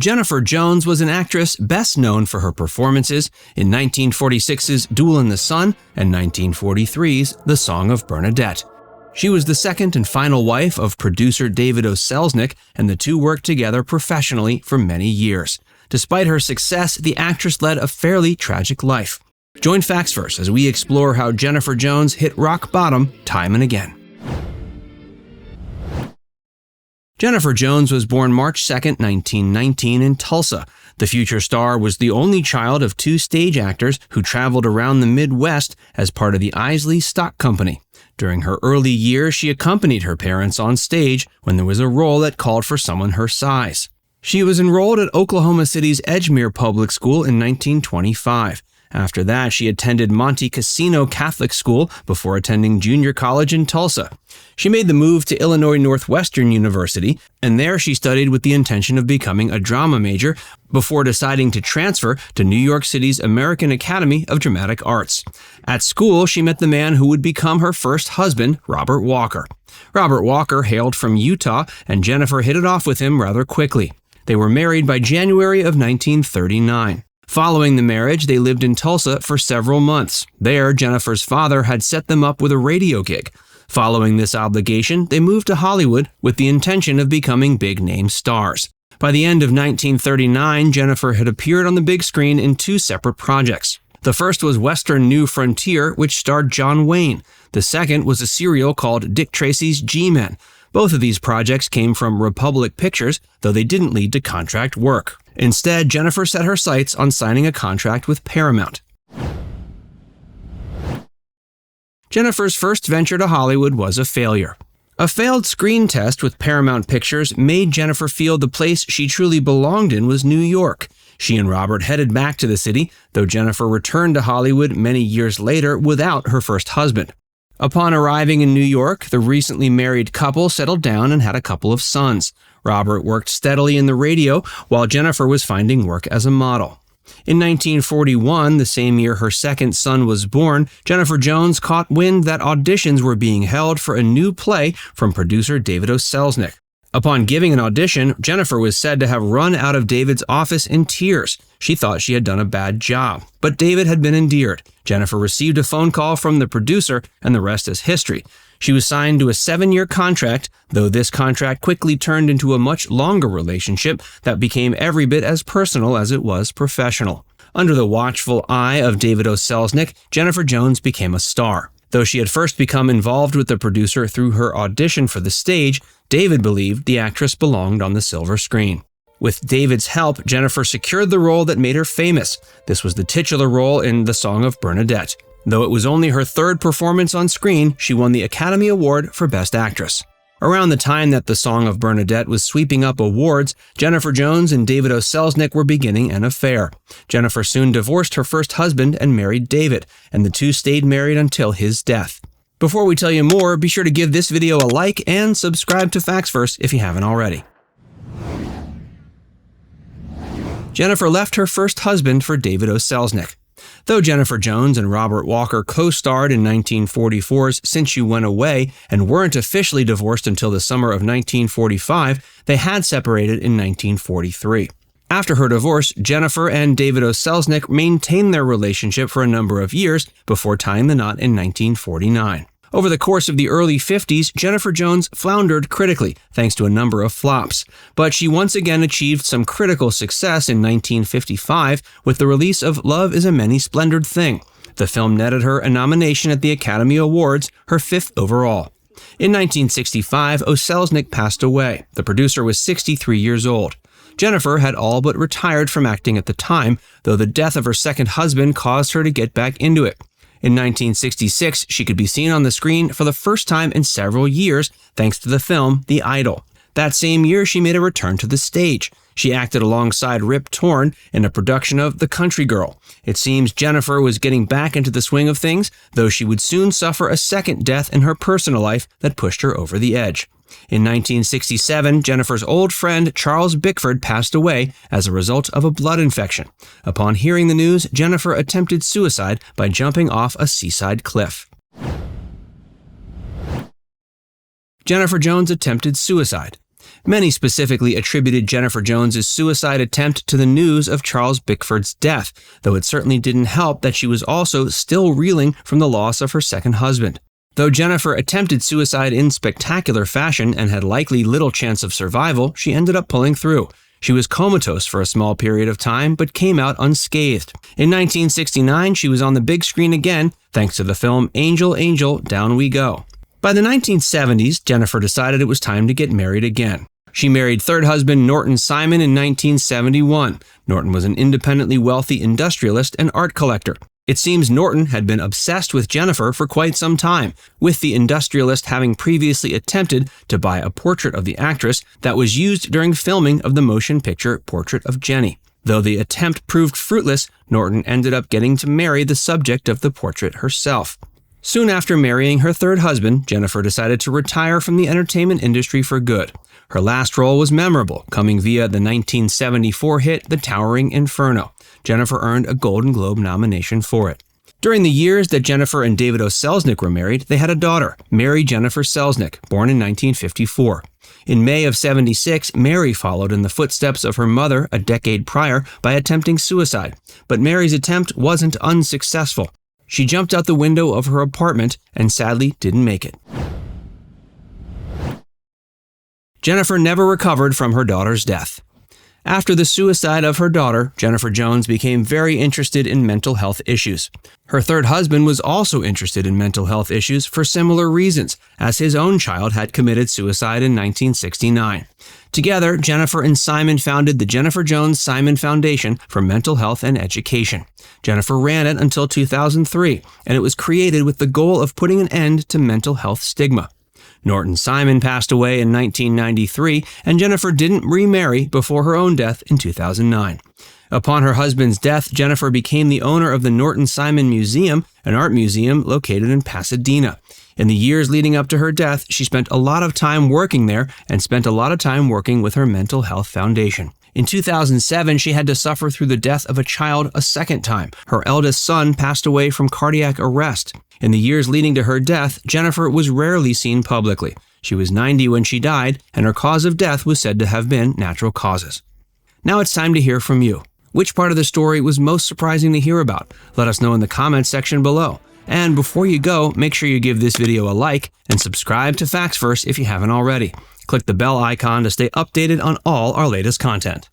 Jennifer Jones was an actress best known for her performances in 1946's Duel in the Sun and 1943's The Song of Bernadette. She was the second and final wife of producer David O. Selznick, and the two worked together professionally for many years. Despite her success, the actress led a fairly tragic life. Join Facts Verse as we explore how Jennifer Jones hit rock bottom time and again. Jennifer Jones was born March 2, 1919 in Tulsa. The future star was the only child of two stage actors who traveled around the Midwest as part of the Isley Stock Company. During her early years, she accompanied her parents on stage when there was a role that called for someone her size. She was enrolled at Oklahoma City's Edgemere Public School in 1925. After that, she attended Monte Cassino Catholic School before attending junior college in Tulsa. She made the move to Illinois Northwestern University, and there she studied with the intention of becoming a drama major before deciding to transfer to New York City's American Academy of Dramatic Arts. At school, she met the man who would become her first husband, Robert Walker. Robert Walker hailed from Utah, and Jennifer hit it off with him rather quickly. They were married by January of 1939. Following the marriage, they lived in Tulsa for several months. There, Jennifer's father had set them up with a radio gig. Following this obligation, they moved to Hollywood with the intention of becoming big-name stars. By the end of 1939, Jennifer had appeared on the big screen in two separate projects. The first was Western New Frontier, which starred John Wayne. The second was a serial called Dick Tracy's G-Men. Both of these projects came from Republic Pictures, though they didn't lead to contract work. Instead, Jennifer set her sights on signing a contract with Paramount. Jennifer's first venture to Hollywood was a failure. A failed screen test with Paramount Pictures made Jennifer feel the place she truly belonged in was New York. She and Robert headed back to the city, though Jennifer returned to Hollywood many years later without her first husband. Upon arriving in New York, the recently married couple settled down and had a couple of sons. Robert worked steadily in the radio, while Jennifer was finding work as a model. In 1941, the same year her second son was born, Jennifer Jones caught wind that auditions were being held for a new play from producer David O. Selznick. Upon giving an audition, Jennifer was said to have run out of David's office in tears. She thought she had done a bad job, but David had been endeared. Jennifer received a phone call from the producer, and the rest is history. She was signed to a 7-year contract, though this contract quickly turned into a much longer relationship that became every bit as personal as it was professional. Under the watchful eye of David O. Selznick, Jennifer Jones became a star. Though she had first become involved with the producer through her audition for the stage, David believed the actress belonged on the silver screen. With David's help, Jennifer secured the role that made her famous. This was the titular role in The Song of Bernadette. Though it was only her third performance on screen, she won the Academy Award for Best Actress. Around the time that The Song of Bernadette was sweeping up awards, Jennifer Jones and David O. Selznick were beginning an affair. Jennifer soon divorced her first husband and married David, and the two stayed married until his death. Before we tell you more, be sure to give this video a like and subscribe to FactsVerse if you haven't already. Jennifer left her first husband for David O. Selznick. Though Jennifer Jones and Robert Walker co-starred in 1944's Since You Went Away and weren't officially divorced until the summer of 1945, they had separated in 1943. After her divorce, Jennifer and David O. Selznick maintained their relationship for a number of years before tying the knot in 1949. Over the course of the early 50s, Jennifer Jones floundered critically thanks to a number of flops, but she once again achieved some critical success in 1955 with the release of Love is a Many-Splendored Thing. The film netted her a nomination at the Academy Awards, her 5th overall. In 1965, O. Selznick passed away. The producer was 63 years old. Jennifer had all but retired from acting at the time, though the death of her second husband caused her to get back into it. In 1966, she could be seen on the screen for the first time in several years thanks to the film The Idol. That same year, she made a return to the stage. She acted alongside Rip Torn in a production of The Country Girl. It seems Jennifer was getting back into the swing of things, though she would soon suffer a second death in her personal life that pushed her over the edge. In 1967, Jennifer's old friend Charles Bickford passed away as a result of a blood infection. Upon hearing the news, Jennifer attempted suicide by jumping off a seaside cliff. Jennifer Jones attempted suicide. Many specifically attributed Jennifer Jones's suicide attempt to the news of Charles Bickford's death, though it certainly didn't help that she was also still reeling from the loss of her second husband. Though Jennifer attempted suicide in spectacular fashion and had likely little chance of survival, she ended up pulling through. She was comatose for a small period of time, but came out unscathed. In 1969, she was on the big screen again, thanks to the film Angel, Angel, Down We Go. By the 1970s, Jennifer decided it was time to get married again. She married third husband Norton Simon in 1971. Norton was an independently wealthy industrialist and art collector. It seems Norton had been obsessed with Jennifer for quite some time, with the industrialist having previously attempted to buy a portrait of the actress that was used during filming of the motion picture Portrait of Jenny. Though the attempt proved fruitless, Norton ended up getting to marry the subject of the portrait herself. Soon after marrying her third husband, Jennifer decided to retire from the entertainment industry for good. Her last role was memorable, coming via the 1974 hit The Towering Inferno. Jennifer earned a Golden Globe nomination for it. During the years that Jennifer and David O. Selznick were married, they had a daughter, Mary Jennifer Selznick, born in 1954. In May of '76, Mary followed in the footsteps of her mother a decade prior by attempting suicide. But Mary's attempt wasn't unsuccessful. She jumped out the window of her apartment and sadly didn't make it. Jennifer never recovered from her daughter's death. After the suicide of her daughter, Jennifer Jones became very interested in mental health issues. Her third husband was also interested in mental health issues for similar reasons, as his own child had committed suicide in 1969. Together, Jennifer and Simon founded the Jennifer Jones Simon Foundation for Mental Health and Education. Jennifer ran it until 2003, and it was created with the goal of putting an end to mental health stigma. Norton Simon passed away in 1993, and Jennifer didn't remarry before her own death in 2009. Upon her husband's death, Jennifer became the owner of the Norton Simon Museum, an art museum located in Pasadena. In the years leading up to her death, she spent a lot of time working there and spent a lot of time working with her mental health foundation. In 2007, she had to suffer through the death of a child a second time. Her eldest son passed away from cardiac arrest. In the years leading to her death, Jennifer was rarely seen publicly. She was 90 when she died, and her cause of death was said to have been natural causes. Now it's time to hear from you. Which part of the story was most surprising to hear about? Let us know in the comments section below. And before you go, make sure you give this video a like and subscribe to FactsVerse if you haven't already. Click the bell icon to stay updated on all our latest content.